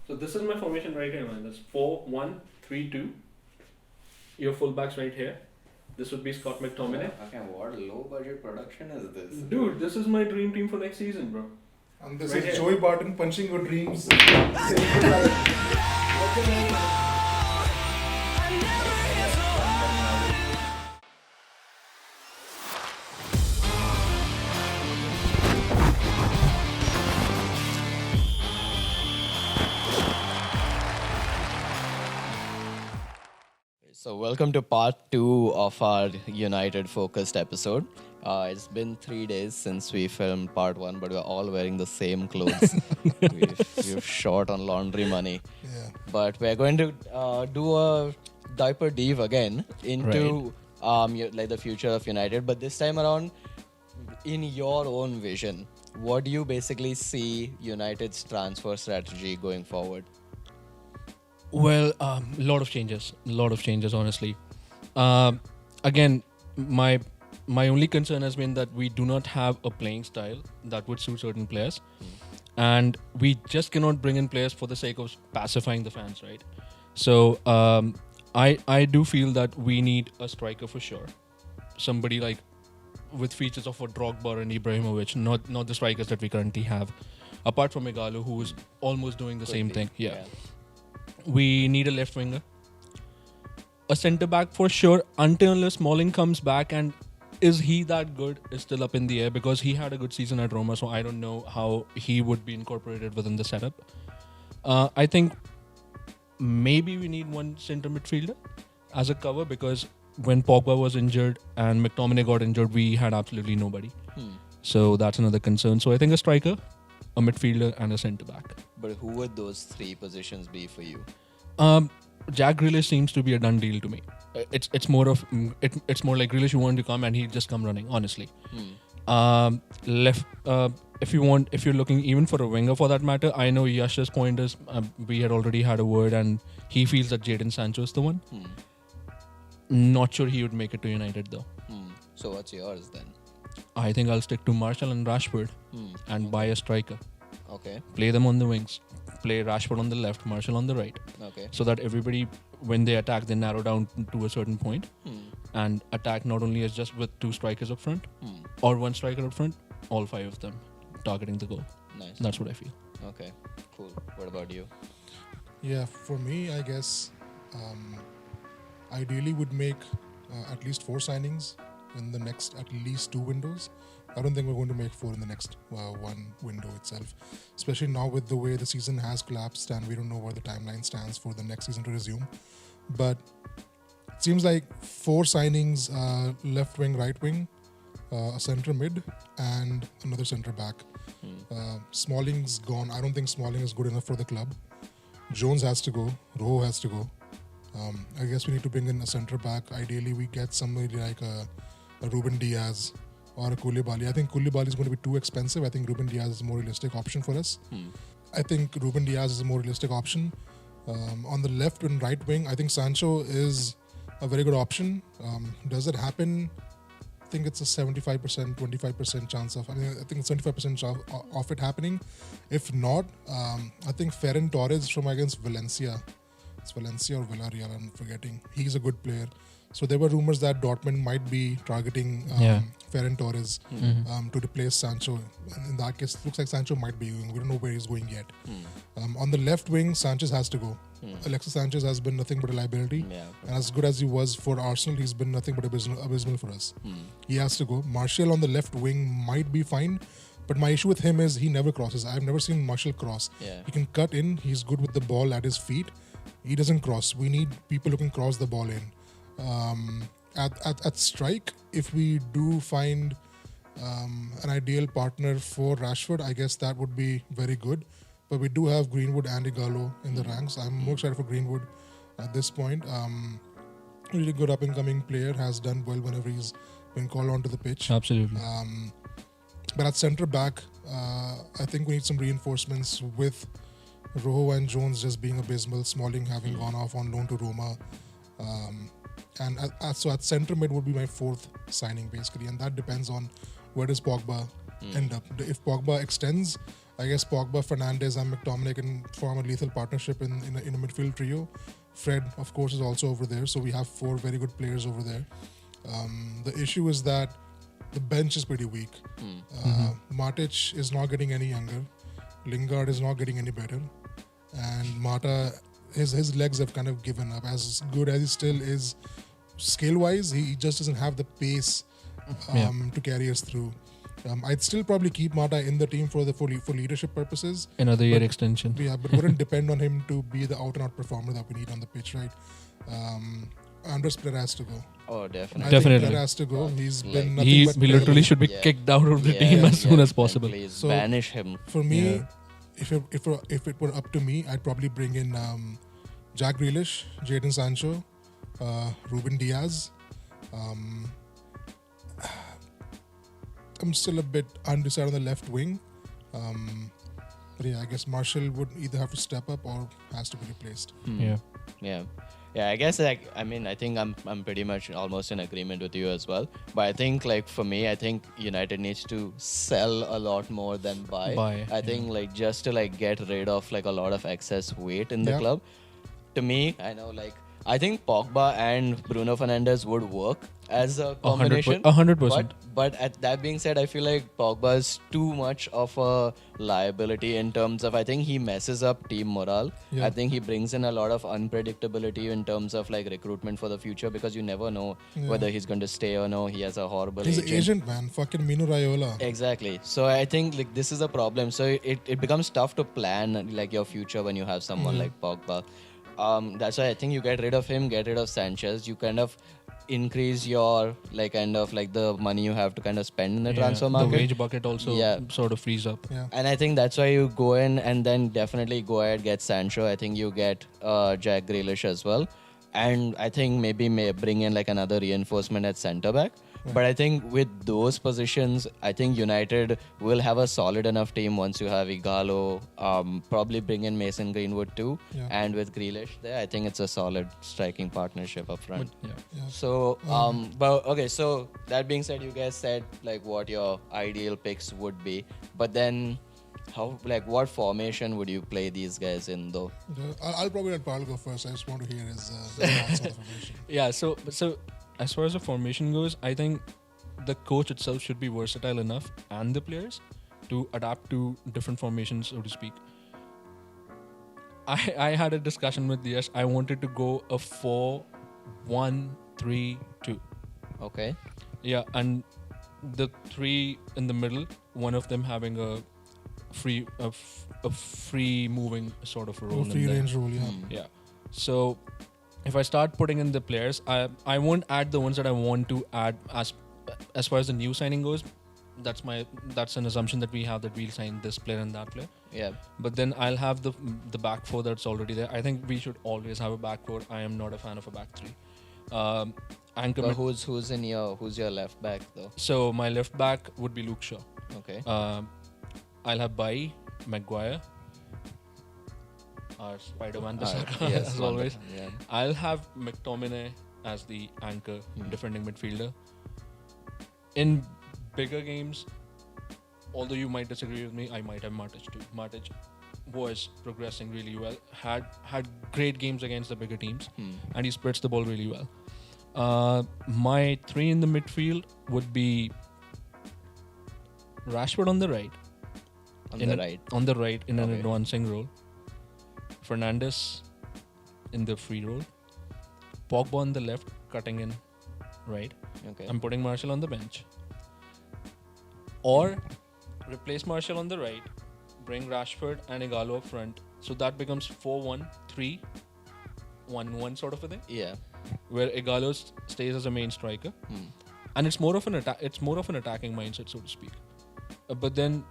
So this is my formation right here, man. That's 4-1-3-2. Your fullbacks right here. This would be Scott McTominay. Okay, what low budget production is this? Dude, this is my dream team for next season, bro. And this Right is here. Joey Barton punching your dreams. So, welcome to part 2 of our United focused episode. It's been 3 days since we filmed part 1, but we're all wearing the same clothes. we've short on laundry money. Yeah. But we're going to do a diaper dive again into like the future of United. But this time around, in your own vision, what do you basically see United's transfer strategy going forward? Well, a lot of changes, honestly. Again, my only concern has been that we do not have a playing style that would suit certain players, and we just cannot bring in players for the sake of pacifying the fans, right? So I do feel that we need a striker for sure, somebody like with features of a Drogba and Ibrahimovic, not the strikers that we currently have, apart from Igalo, who is almost doing the same thing. Yeah. We need a left winger, a centre back for sure, until unless Smalling comes back. And is he that good is still up in the air, because he had a good season at Roma, so I don't know how he would be incorporated within the setup. I think maybe we need one centre midfielder as a cover, because when Pogba was injured and McTominay got injured, we had absolutely nobody. So that's another concern. So I think a striker, a midfielder, and a centre back. But who would those 3 positions be for you? Jack Grealish seems to be a done deal to me. It's more like Grealish who wanted to come and he'd just come running, honestly. Left, if you're looking even for a winger for that matter, I know Yash's point is we had already had a word and he feels that Jadon Sancho is the one. Not sure he would make it to United though. So what's yours then? I think I'll stick to Martial and Rashford and buy a striker. Okay. Play them on the wings. Play Rashford on the left, Martial on the right. Okay. So that everybody, when they attack, they narrow down to a certain point and attack not only as just with 2 strikers up front or 1 striker up front, all 5 of them targeting the goal. Nice. That's what I feel. Okay. Cool. What about you? Yeah, for me, I guess ideally would make at least 4 signings in the next at least 2 windows. I don't think we're going to make 4 in the next one window itself, especially now with the way the season has collapsed and we don't know where the timeline stands for the next season to resume. But it seems like 4 signings, left wing, right wing, a centre mid, and another centre back. Smalling's gone. I don't think Smalling is good enough for the club. Jones has to go. Rojo has to go. I guess we need to bring in a centre back. Ideally, we get somebody like a Ruben Diaz or a Koulibaly. I think Koulibaly is going to be too expensive. I think Ruben Diaz is a more realistic option for us. I think Ruben Diaz is a more realistic option. On the left and right wing, I think Sancho is a very good option. Does it happen? I think it's a 75%, 25% chance of. I think 75% of it happening. If not, I think Ferran Torres from against Valencia. It's Valencia or Villarreal, I'm forgetting. He's a good player. So there were rumors that Dortmund might be targeting Ferran Torres to replace Sancho. And in that case, it looks like Sancho might be going. We don't know where he's going yet. On the left wing, Sanchez has to go. Alexis Sanchez has been nothing but a liability. And as good as he was for Arsenal, he's been nothing but abysmal for us. He has to go. Martial on the left wing might be fine. But my issue with him is he never crosses. I've never seen Martial cross. He can cut in. He's good with the ball at his feet. He doesn't cross. We need people who can cross the ball in. At strike, if we do find an ideal partner for Rashford, I guess that would be very good. But we do have Greenwood and Igalo in the ranks. I'm more excited for Greenwood at this point. Really good up-and-coming player, has done well whenever he's been called onto the pitch. Absolutely. But at centre-back, I think we need some reinforcements with Rojo and Jones just being abysmal, Smalling having gone off on loan to Roma. So at centre mid would be my 4th signing basically, and that depends on where does Pogba end up. If Pogba extends, I guess Pogba, Fernandes, and McTominay can form a lethal partnership in a midfield trio. Fred, of course, is also over there, so we have 4 very good players over there. The issue is that the bench is pretty weak. Matic is not getting any younger. Lingard is not getting any better. And Mata, his legs have kind of given up. As good as he still is skill-wise, he just doesn't have the pace to carry us through. I'd still probably keep Mata in the team for leadership purposes. Another year extension. Yeah, but wouldn't depend on him to be the out-and-out performer that we need on the pitch, right? Andres Pereira has to go. Oh, I definitely. think Pereira has to go. He's Like, been nothing He but literally terrible. should be Yeah. kicked out of the team as soon as and possible. Please So- banish him. For me, Yeah. if it were up to me, I'd probably bring in Jack Grealish, Jadon Sancho, Ruben Diaz. I'm still a bit undecided on the left wing. But yeah, I guess Marshall would either have to step up or has to be replaced. Yeah. Yeah, I guess like I mean I think I'm pretty much almost in agreement with you as well. But I think like for me, I think United needs to sell a lot more than buy. I think like just to like get rid of like a lot of excess weight in the Yeah. club. To me, I know like I think Pogba and Bruno Fernandes would work as a combination. 100%. But at that being said, I feel like Pogba is too much of a liability in terms of I think he messes up team morale. Yeah. I think he brings in a lot of unpredictability in terms of like recruitment for the future because you never know whether he's going to stay or no. He has a horrible He's an agent. agent, man. Fucking Mino Raiola. Exactly. So I think like this is a problem. So it becomes tough to plan like your future when you have someone like Pogba. That's why I think you get rid of him, get rid of Sanchez. You kind of increase your like kind of like the money you have to kind of spend in the transfer market. The wage bucket also sort of frees up. Yeah. And I think that's why you go in and then definitely go ahead get Sancho. I think you get Jack Grealish as well. And I think maybe may bring in like another reinforcement at centre back. But I think with those positions, I think United will have a solid enough team once you have Igalo, probably bring in Mason Greenwood too. Yeah. And with Grealish there, I think it's a solid striking partnership up front. But, yeah. So, but okay, so that being said, you guys said like what your ideal picks would be. But then how, like what formation would you play these guys in though? I'll probably let Paul go first. I just want to hear his thoughts on the formation. Yeah, so as far as the formation goes, I think the coach itself should be versatile enough and the players to adapt to different formations, so to speak. I had a discussion with Yash. I wanted to go a 4-1-3-2. Okay. Yeah, and the 3 in the middle, one of them having a free moving sort of a role in Free there. range rule, yeah. Yeah. So if I start putting in the players, I won't add the ones that I want to add as far as the new signing goes. That's an assumption that we have that we'll sign this player and that player. Yeah. But then I'll have the back four that's already there. I think we should always have a back four. I am not a fan of a back three. Anchor. But who's your left back though? So my left back would be Luke Shaw. Okay. I'll have Bailly, Maguire, our Spider-Man Yes, as always. wonderful, yeah. I'll have McTominay as the anchor, defending midfielder. In bigger games, although you might disagree with me, I might have Matic too. Matic was progressing really well, had great games against the bigger teams, and he spreads the ball really well. My 3 in the midfield would be Rashford on the right. On the right in an Okay. advancing role. Fernandes in the free role. Pogba on the left, cutting in right. Okay. I'm putting Marshall on the bench. Or replace Marshall on the right, bring Rashford and Igalo up front. So that becomes 4-1-3-1-1 sort of a thing, Yeah. where Igalo stays as a main striker, and it's more of an attacking mindset, so to speak. But then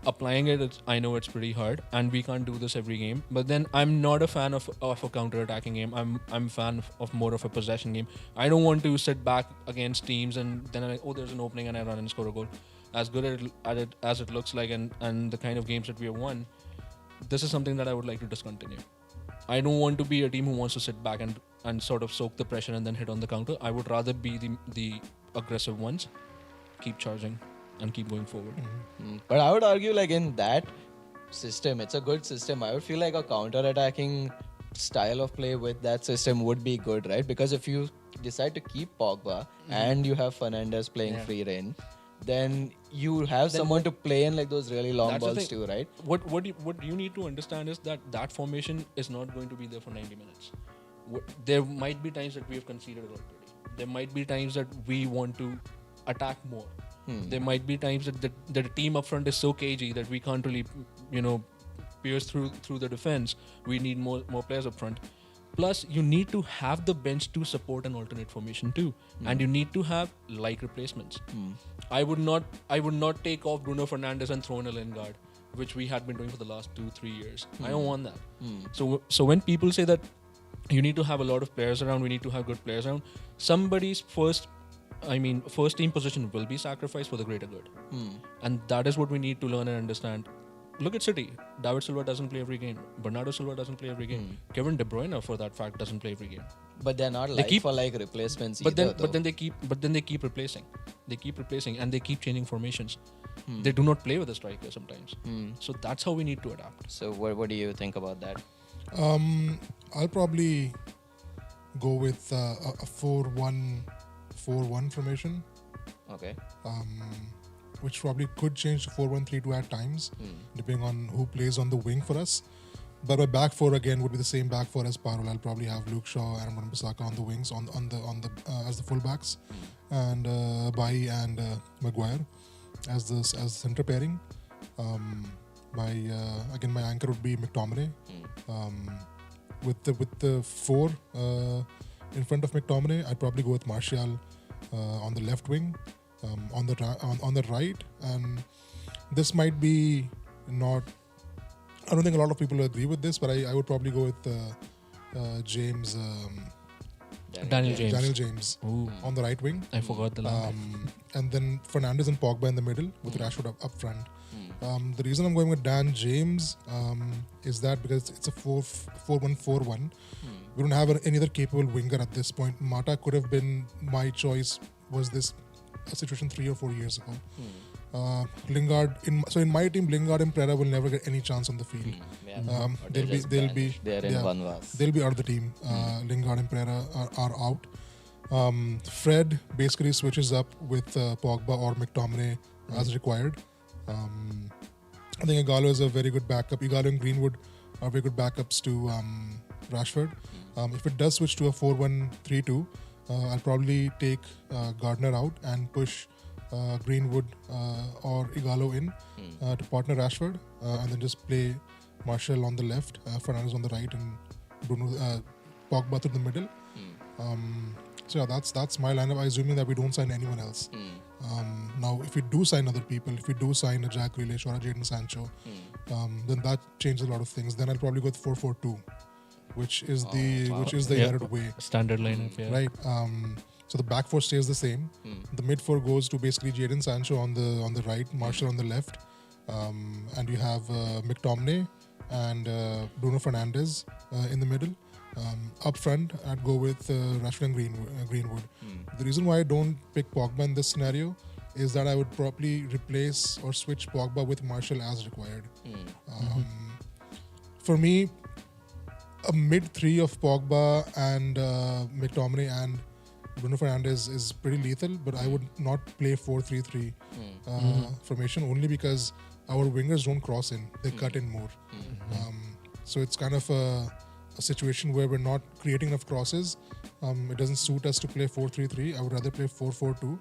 applying it, I know it's pretty hard, and we can't do this every game. But then I'm not a fan of a counter-attacking game. I'm a fan of more of a possession game. I don't want to sit back against teams and then there's an opening and I run and score a goal. As good at it as it looks like, and the kind of games that we have won, this is something that I would like to discontinue. I don't want to be a team who wants to sit back and sort of soak the pressure and then hit on the counter. I would rather be the aggressive ones, keep charging and keep going forward. But I would argue like in that, system. It's a good system. I would feel like a counter-attacking style of play with that system would be good, right? Because if you decide to keep Pogba and you have Fernandes playing free reign, then you have someone to play in like those really long That's the balls thing. too, right? What you need to understand is that formation is not going to be there for 90 minutes. There might be times that we have conceded already. There might be times that we want to attack more. There might be times that the team up front is so cagey that we can't really, pierce through the defense. We need more players up front. Plus, you need to have the bench to support an alternate formation too, and you need to have replacements. I would not take off Bruno Fernandes and throw in a Lingard, which we had been doing for the last 2-3 years. I don't want that. So when people say that you need to have a lot of players around, we need to have good players around, somebody's first team position will be sacrificed for the greater good. And that is what we need to learn and understand. Look at City. David Silva doesn't play every game. Bernardo Silva doesn't play every game. Kevin De Bruyne, for that fact, doesn't play every game. But they're not for replacements But either. then they keep replacing. They keep replacing and they keep changing formations. They do not play with a striker sometimes. So that's how we need to adapt. So what do you think about that? I'll probably go with a 4-1-4-1 formation. Okay. Which probably could change to 4-1-3-2 at times, depending on who plays on the wing for us. But my back four again would be the same back four as Parul. I'll probably have Luke Shaw and Wan-Bissaka on the wings as the fullbacks, and Bailly and Maguire as the center pairing. My anchor would be McTominay. With the four in front of McTominay, I'd probably go with Martial on the left wing. On the right, and this might be not. I don't think a lot of people agree with this, but I would probably go with James. Daniel James Ooh. on the right wing. I forgot the line. And then Fernandes and Pogba in the middle with Rashford up front. The reason I'm going with Dan James is that because it's a 4-1-4-1. We don't have any other capable winger at this point. Mata could have been my choice. Was this a situation 3 or 4 years ago? Lingard in my team, Lingard and Pereira will never get any chance on the field. They'll be out of the team. Lingard and Pereira are out. Fred basically switches up with Pogba or McTominay as required. I think Igalo is a very good backup. Igalo and Greenwood are very good backups to Rashford. If it does switch to a 4-1-3-2, I'll probably take Gardner out and push Greenwood or Igalo in to partner Rashford, and then just play Martial on the left, Fernandes on the right, and Pogba through the middle. So yeah, that's my lineup, assuming that we don't sign anyone else. Now, if we do sign other people, if we do sign a Jack Grealish or a Jadon Sancho, then that changes a lot of things. Then I'll probably go with 4-4-2. Which is the United way. Standard lineup, yeah. Right. So the back four stays the same. The mid four goes to basically Jadon Sancho on the right, Martial on the left, and you have McTominay and Bruno Fernandes in the middle. Up front, I'd go with Rashford and Greenwood. The reason why I don't pick Pogba in this scenario is that I would probably replace or switch Pogba with Martial as required. For me, a mid three of Pogba and McTominay and Bruno Fernandes is pretty lethal, but I would not play 4-3-3 formation only because our wingers don't cross in; they cut in more. So it's kind of a situation where we're not creating enough crosses. It doesn't suit us to play 4-3-3. I would rather play 4-4-2.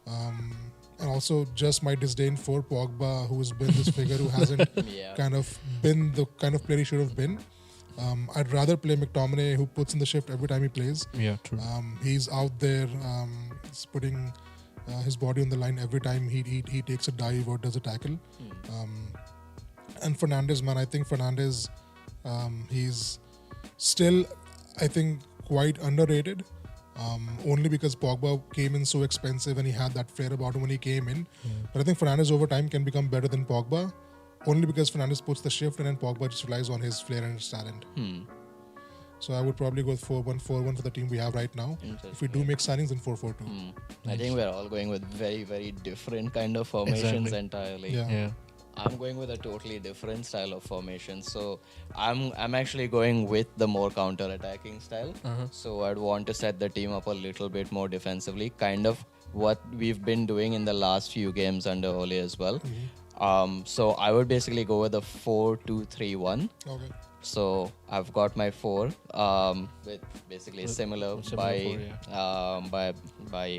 And also just my disdain for Pogba, who's been this figure who hasn't kind of been the kind of player he should have been. I'd rather play McTominay, who puts in the shift every time he plays. Yeah, true. He's out there, he's putting his body on the line every time he takes a dive or does a tackle. And Fernandes, man, I think Fernandes, he's still, I think, quite underrated. Only because Pogba came in so expensive and he had that flair about him when he came in. But I think Fernandes over time can become better than Pogba. Only because Fernandes puts the shift in and Pogba just relies on his flair and his talent. So I would probably go with 4-1-4-1 for the team we have right now. If we do make signings, then 4-4-2. I think we're all going with very, very different kind of formations entirely. Yeah. I'm going with a totally different style of formation. So I'm actually going with the more counter-attacking style. So I'd want to set the team up a little bit more defensively, kind of what we've been doing in the last few games under Ole as well. So I would basically go with a 4-2-3-1. Okay. So I've got my 4 with basically similar by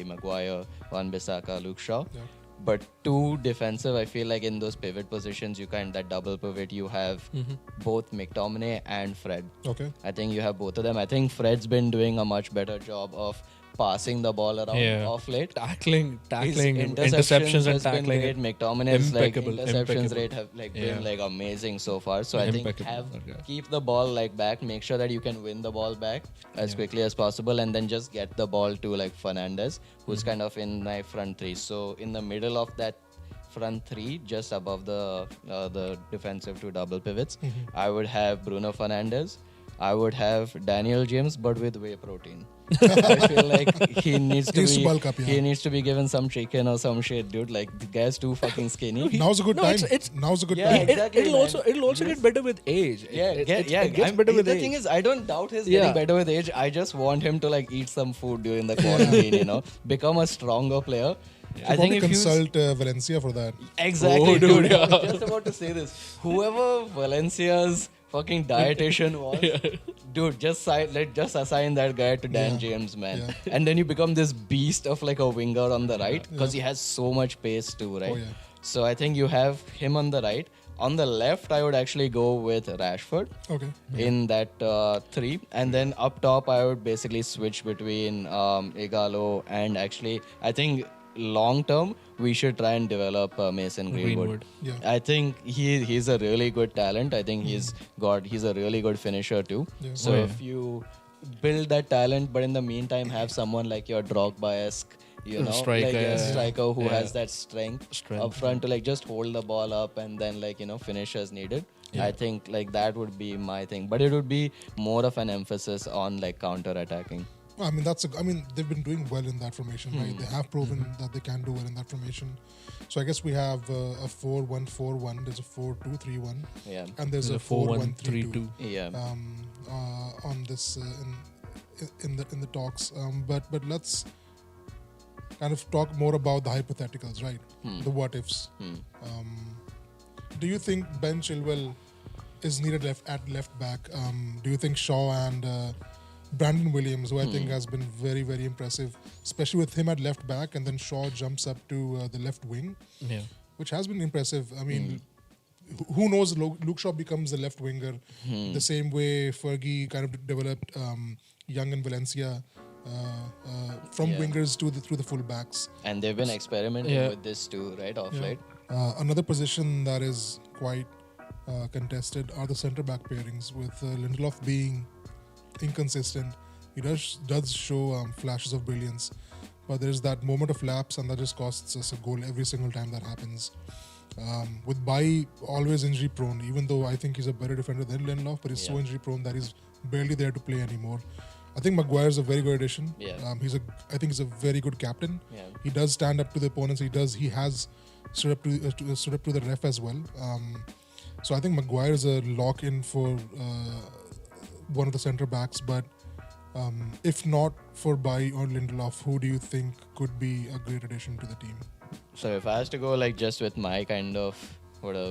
Maguire, Wan-Bissaka, Luke Shaw. Yeah. But 2 defensive, I feel like in those pivot positions, you kind that double pivot, you have both McTominay and Fred. Okay. I think you have both of them. I think Fred's been doing a much better job of passing the ball around off late. Tackling, His interceptions and has been tackling. great. McTominay's Impeccable, interceptions impeccable. rate have been like amazing so far. So I think Impeccable, yeah. keep the ball like back. Make sure that you can win the ball back as quickly as possible, and then just get the ball to like Fernandes, who's kind of in my front 3. So in the middle of that front 3, just above the defensive 2 double pivots, I would have Bruno Fernandes. I would have Daniel James, but with whey protein. I feel like he needs to He's be bulk up, yeah. he needs to be given some chicken or some shit, dude. Like the guy's too fucking skinny. Now's a good No, time. it's- Now's a good Yeah, time. exactly, It'll man. also get better with age. Yeah, it gets better with the age. thing is, I don't doubt his Yeah. getting better with age. I just want him to like eat some food during the quarantine, become a stronger player. I think Probably if you consult Valencia for that. exactly, Oh, dude, dude. I was yeah. just about to say this. Whoever Valencia's fucking dietitian was, dude, just assign that guy to Dan Yeah. James, man. Yeah. And then you become this beast of like a winger on the right because he has so much pace too, right? Oh, yeah. So I think you have him on the right. On the left, I would actually go with Rashford Okay. in that 3, and then up top I would basically switch between Igalo and actually I think long term we should try and develop Mason Greenwood. Yeah. I think he's a really good talent. I think he's a really good finisher too. Yeah. So Oh, yeah. if you build that talent, but in the meantime have someone like your Drogba-esque, Striker, like a yeah. striker who Yeah. has that strength up front to like just hold the ball up and then like finish as needed. I think like that would be my thing, but it would be more of an emphasis on like counter attacking. I mean, they've been doing well in that formation, right? They have proven that they can do well in that formation. So I guess we have a 4-1-4-1. There's a 4-2-3-1, Yeah, and there's a 4-1-3-2 4-1-3-2. yeah. on this in the talks. But let's kind of talk more about the hypotheticals, right? The what ifs. Do you think Ben Chilwell is needed at left back? Do you think Shaw and Brandon Williams, who I think has been very, very impressive, especially with him at left back, and then Shaw jumps up to the left wing, Yeah. which has been impressive. I mean, who knows? Luke Shaw becomes the left winger the same way Fergie kind of developed Young and Valencia from wingers through the full backs. And they've been experimenting Yeah. with this too, right? Off late. Another position that is quite contested are the centre back pairings, with Lindelof being inconsistent. He does show flashes of brilliance, but there's that moment of lapse, and that just costs us a goal every single time that happens. With Bai always injury prone, even though I think he's a better defender than Lindelof, but he's so injury prone that he's barely there to play anymore. I think Maguire's a very good addition. Yeah. I think he's a very good captain. Yeah. He does stand up to the opponents. He has stood up to the ref as well. So I think Maguire is a lock in for one of the centre backs. But if not for Bai or Lindelof, who do you think could be a great addition to the team? So if I was to go like just with my kind of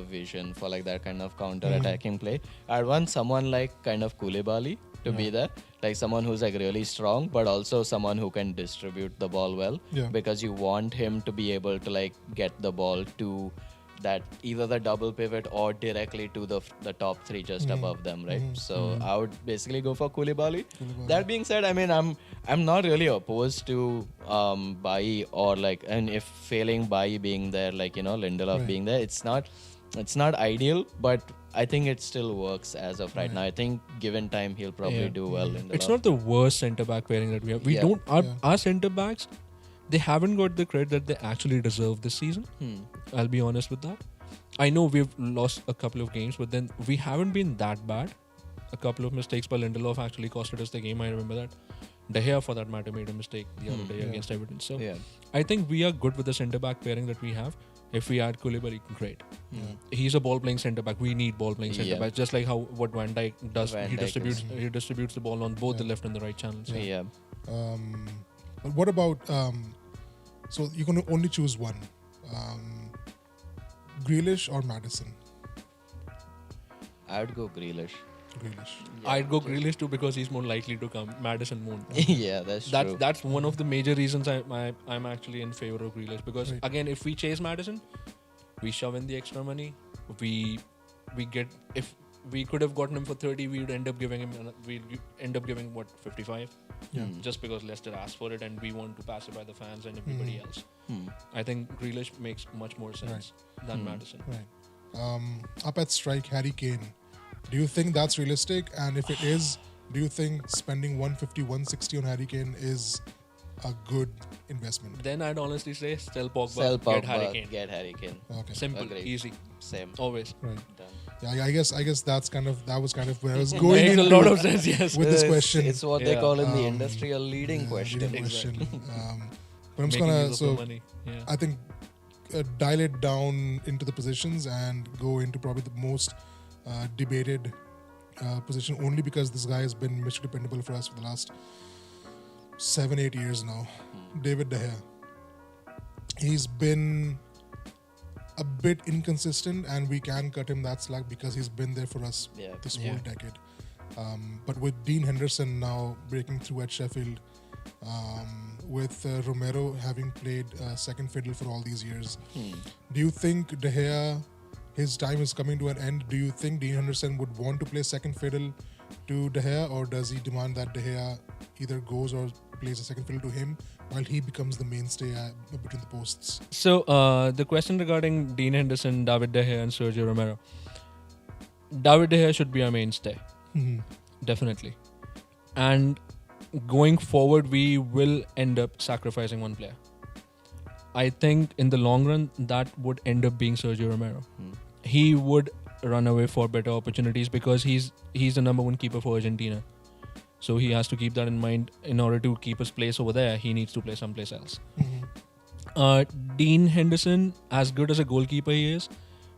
vision for like that kind of counter-attacking play, I'd want someone like kind of Koulibaly to be there, like someone who's like really strong, but also someone who can distribute the ball well, because you want him to be able to like get the ball to that either the double pivot or directly to the top 3 just above them, right? So I would basically go for Koulibaly. That being said, I mean I'm not really opposed to Bai or like, and if failing Bai being there, like Lindelof being there, it's not ideal, but I think it still works as of right now. I think given time he'll probably do well. Lindelof. It's not the worst centre back pairing that we have. We Yeah. don't our centre backs, they haven't got the credit that they actually deserve this season. I'll be honest with that. I know we've lost a couple of games, but then we haven't been that bad. A couple of mistakes by Lindelof actually costed us the game. I remember that. De Gea, for that matter, made a mistake the other day against Everton. So I think we are good with the centre back pairing that we have. If we add Koulibaly, great. He's a ball-playing centre-back. We need ball-playing centre-back. Just like what Van Dijk does. He distributes the ball on both the left and the right channels. Yeah. But what about so you can only choose one, Grealish or Maddison? I would go Grealish. Grealish. I'd go Grealish too because he's more likely to come. Maddison won't. Yeah, that's true. That's one of the major reasons I'm actually in favor of Grealish, because again, if we chase Maddison, we shove in the extra money. We get, if we could have gotten him for 30, we'd end up giving what, 55? Yeah. Just because Leicester asked for it and we want to pacify the fans and everybody else. I think Grealish makes much more sense than Maddison. Right. Up at strike, Harry Kane. Do you think that's realistic? And if it is, do you think spending 150, 160 on Harry Kane is a good investment? Then I'd honestly say sell Pogba, Sell Pogba, get Harry Kane. Okay. Simple, Agreed. easy, Same. always. Right. Done. Yeah, I guess that was kind of where I was going Makes a into lot of sense, yes. with this question. It's what they call in the Um, industry a leading question. Leading question. But I'm just Making gonna use of the money. Yeah. I think dial it down into the positions and go into probably the most debated position, only because this guy has been Mr. Dependable for us for the last 7-8 years now. David De Gea. He's been a bit inconsistent, and we can cut him that slack because he's been there for us this whole decade. But with Dean Henderson now breaking through at Sheffield, with Romero having played second fiddle for all these years, do you think De Gea, his time is coming to an end? Do you think Dean Henderson would want to play second fiddle to De Gea, or does he demand that De Gea either goes or plays a second fiddle to him while he becomes the mainstay between the posts? So the question regarding Dean Henderson, David De Gea and Sergio Romero. David De Gea should be our mainstay. Definitely. And going forward, we will end up sacrificing one player. I think in the long run, that would end up being Sergio Romero. He would run away for better opportunities because he's the number one keeper for Argentina. So he has to keep that in mind. In order to keep his place over there, he needs to play someplace else. Dean Henderson, as good as a goalkeeper he is,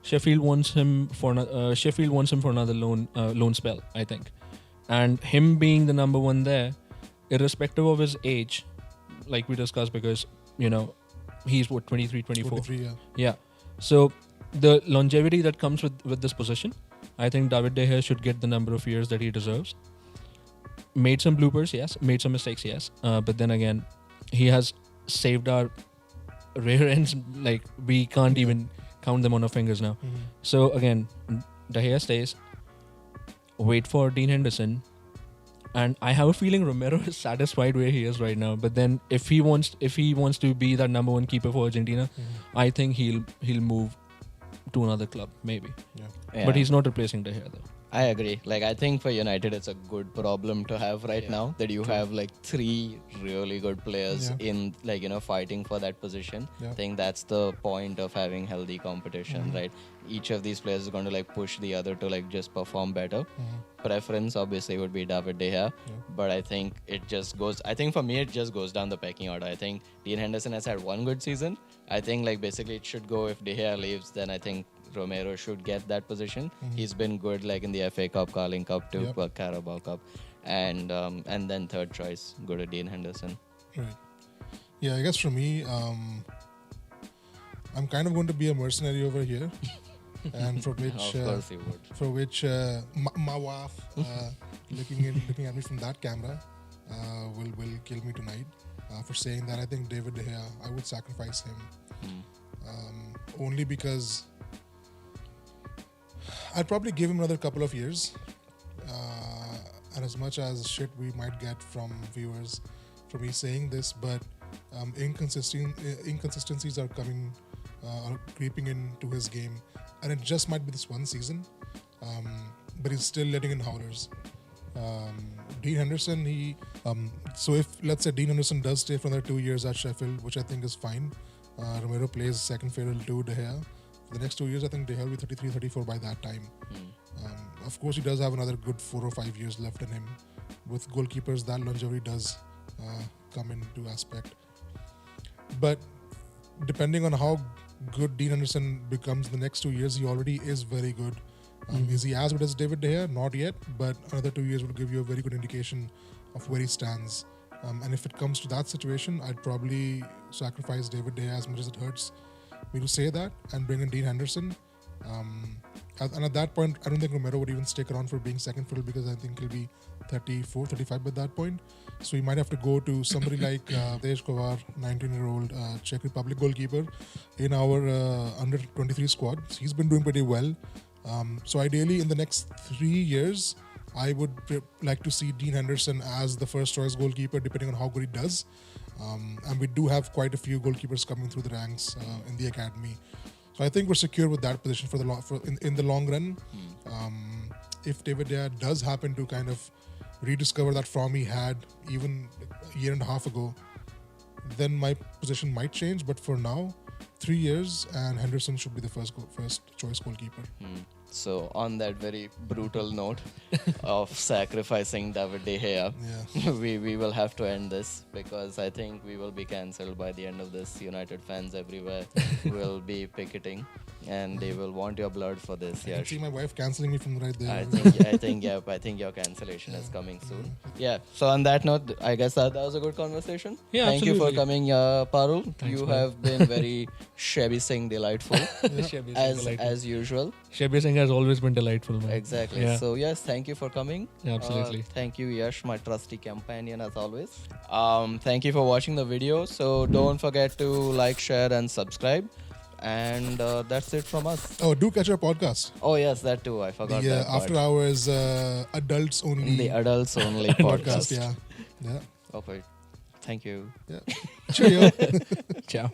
Sheffield wants him for another loan spell, I think. And him being the number one there, irrespective of his age, like we discussed, because he's 23, 24. 23, Yeah. So the longevity that comes with this position, I think David De Gea should get the number of years that he deserves. Made some bloopers, yes. Made some mistakes, yes. But then again, he has saved our rear ends. Like, we can't even count them on our fingers now. So again, De Gea stays. Wait for Dean Henderson. And I have a feeling Romero is satisfied where he is right now. But then if he wants to be that number one keeper for Argentina, I think he'll move to another club, maybe. Yeah. But he's not replacing De Gea though. I agree. Like, I think for United, it's a good problem to have right now that you have like 3 really good players in fighting for that position. I think that's the point of having healthy competition, right? Each of these players is going to like push the other to like just perform better. Preference obviously would be David De Gea, but I think for me it just goes down the pecking order. I think Dean Henderson has had one good season. I think like basically it should go, if De Gea leaves, then I think Romero should get that position. He's been good like in the FA Cup, Carling Cup too, Carabao Cup, and then third choice go to Dean Henderson. Right. Yeah, I guess for me, I'm kind of going to be a mercenary over here, and for which Of course you would. for which my wife looking at me from that camera will kill me tonight for saying that. I think David De Gea, I would sacrifice him only because I'd probably give him another couple of years, and as much as shit we might get from viewers for me saying this, but inconsistencies are creeping into his game, and it just might be this one season, but he's still letting in howlers. Dean Henderson, so if let's say Dean Henderson does stay for another 2 years at Sheffield, which I think is fine, Romero plays second fiddle to De Gea. The next 2 years, I think De Gea will be 33, 34 by that time. Of course, he does have another good 4 or 5 years left in him. With goalkeepers, that longevity does come into aspect. But depending on how good Dean Henderson becomes the next 2 years. He already is very good. Is he as good as David De Gea? Not yet, but another 2 years will give you a very good indication of where he stands. And if it comes to that situation, I'd probably sacrifice David De Gea as much as it hurts me to say that and bring in Dean Henderson. And at that point, I don't think Romero would even stick around for being second fiddle because I think he'll be 34, 35 by that point. So he might have to go to somebody like Tej Kovar, 19-year-old Czech Republic goalkeeper in our under 23 squad. He's been doing pretty well. So ideally, in the next 3 years, I would like to see Dean Henderson as the first choice goalkeeper, depending on how good he does. And we do have quite a few goalkeepers coming through the ranks in the academy. So I think we're secure with that position for in the long run. If David De Gea does happen to kind of rediscover that form he had even a year and a half ago, then my position might change. But for now, 3 years and Henderson should be the first choice goalkeeper. So on that very brutal note of sacrificing David De Gea, we will have to end this because I think we will be cancelled by the end of this. United fans everywhere will be picketing and they will want your blood for this. I can see my wife cancelling me from right there. I think your cancellation is coming soon. Yeah. So on that note, I guess that was a good conversation. Yeah, Thank you for absolutely. coming, Parul. Thanks, you man. have been very Shabby Singh delightful Delightful. as usual. Shabby Singh has always been delightful, man. Exactly. Yeah. So yes, thank you for coming. Yeah, absolutely. Thank you, Yash, my trusty companion as always. Thank you for watching the video. So don't forget to like, share, and subscribe. And that's it from us. Oh, do catch our podcast. Oh yes, that too. I forgot The that part. After Hours adults only The adults only podcast. podcast. Yeah. Okay. Thank you. Yeah. Cheerio. Ciao.